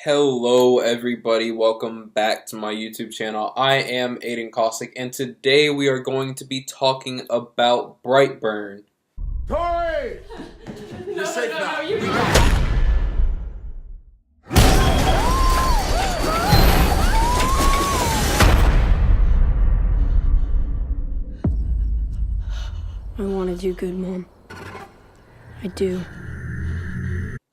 Hello everybody, welcome back to my YouTube channel. I am Aiden Cossack and today we are going to be talking about Brightburn. Tori! You're safe now. You I want to do good, Mom. I do.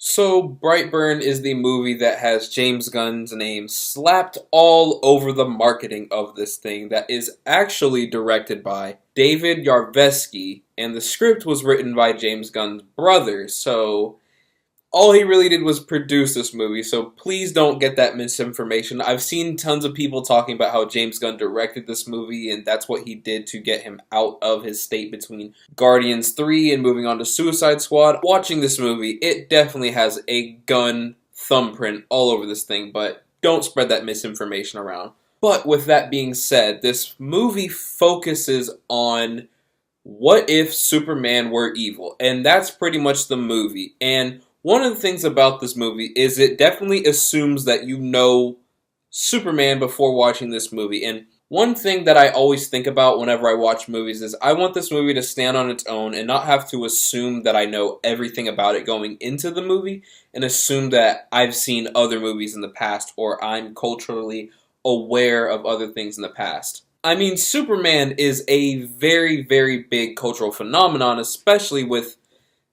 So, Brightburn is the movie that has James Gunn's name slapped all over the marketing of this thing that is actually directed by David Yarvesky, and the script was written by James Gunn's brother, so all he really did was produce this movie, so please don't get that misinformation. I've seen tons of people talking about how James Gunn directed this movie, and that's what he did to get him out of his state between Guardians 3 and moving on to Suicide Squad. Watching this movie, it definitely has a Gunn thumbprint all over this thing, but don't spread that misinformation around. But with that being said, this movie focuses on what if Superman were evil, and that's pretty much the movie. And one of the things about this movie is it definitely assumes that you know Superman before watching this movie. And one thing that I always think about whenever I watch movies is I want this movie to stand on its own and not have to assume that I know everything about it going into the movie and assume that I've seen other movies in the past or I'm culturally aware of other things in the past. I mean, Superman is a very, very big cultural phenomenon, especially with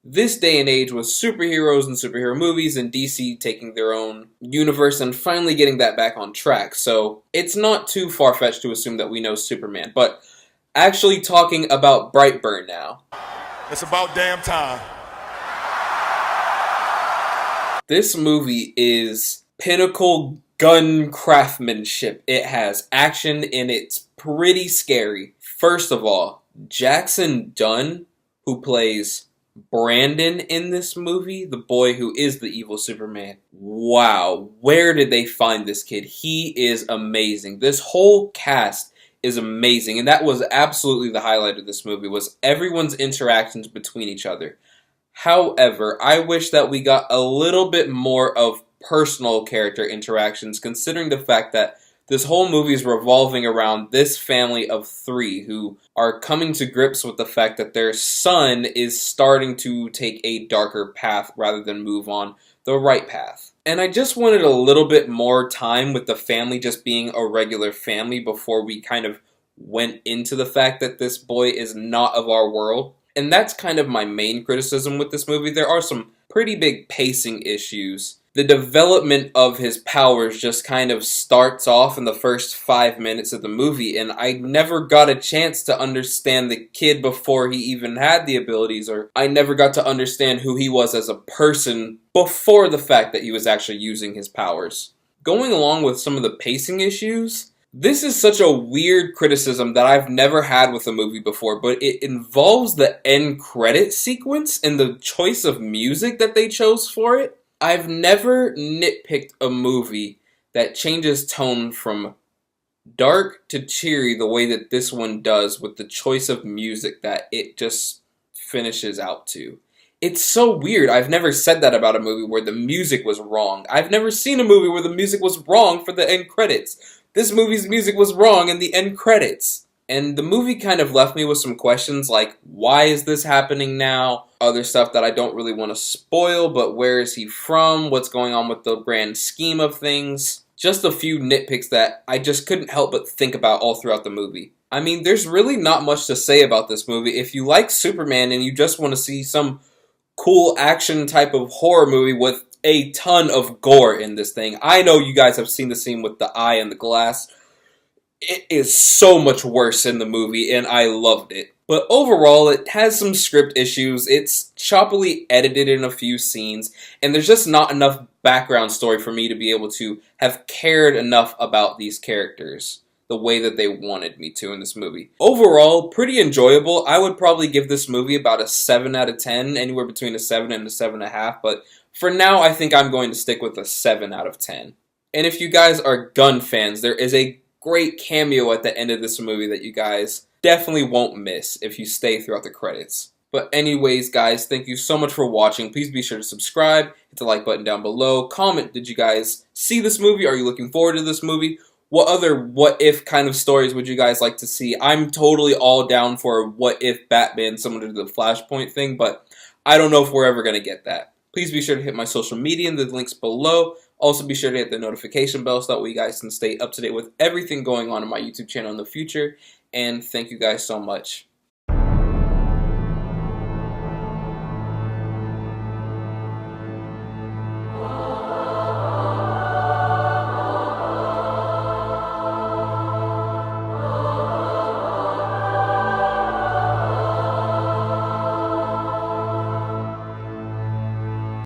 this day and age with superheroes and superhero movies and DC taking their own universe and finally getting that back on track. So it's not too far-fetched to assume that we know Superman. But actually talking about Brightburn now. It's about damn time. This movie is pinnacle Gunn craftsmanship. It has action and it's pretty scary. First of all, Jackson Dunn, who plays Brandon in this movie, the boy who is the evil Superman. Wow, where did they find this kid? He is amazing. This whole cast is amazing, and that was absolutely the highlight of this movie, was everyone's interactions between each other. However, I wish that we got a little bit more of personal character interactions, considering the fact that this whole movie is revolving around this family of three who are coming to grips with the fact that their son is starting to take a darker path rather than move on the right path. And I just wanted a little bit more time with the family just being a regular family before we kind of went into the fact that this boy is not of our world. And that's kind of my main criticism with this movie. There are some pretty big pacing issues. The development of his powers just kind of starts off in the first 5 minutes of the movie, and I never got a chance to understand the kid before he even had the abilities, or I never got to understand who he was as a person before the fact that he was actually using his powers. Going along with some of the pacing issues, this is such a weird criticism that I've never had with a movie before, but it involves the end credit sequence and the choice of music that they chose for it. I've never nitpicked a movie that changes tone from dark to cheery the way that this one does with the choice of music that it just finishes out to. It's so weird. I've never said that about a movie where the music was wrong. I've never seen a movie where the music was wrong for the end credits. This movie's music was wrong in the end credits. And the movie kind of left me with some questions like, why is this happening now? Other stuff that I don't really want to spoil, but where is he from? What's going on with the grand scheme of things? Just a few nitpicks that I just couldn't help but think about all throughout the movie. I mean, there's really not much to say about this movie. If you like Superman and you just want to see some cool action type of horror movie with a ton of gore in this thing, I know you guys have seen the scene with the eye and the glass. It is so much worse in the movie, and I loved it. But overall, it has some script issues, it's choppily edited in a few scenes, and there's just not enough background story for me to be able to have cared enough about these characters the way that they wanted me to in this movie. Overall, pretty enjoyable. I would probably give this movie about a 7 out of 10, anywhere between a 7 and a 7.5, but for now, I think I'm going to stick with a 7 out of 10. And if you guys are Gunn fans, there is a great cameo at the end of this movie that you guys definitely won't miss if you stay throughout the credits. But anyways, guys, thank you so much for watching. Please be sure to subscribe, hit the like button down below, comment, did you guys see this movie? Are you looking forward to this movie? What other what-if kind of stories would you guys like to see? I'm totally all down for what-if Batman, similar to the Flashpoint thing, but I don't know if we're ever going to get that. Please be sure to hit my social media in the links below. Also be sure to hit the notification bell so that way you guys can stay up to date with everything going on in my YouTube channel in the future. And thank you guys so much.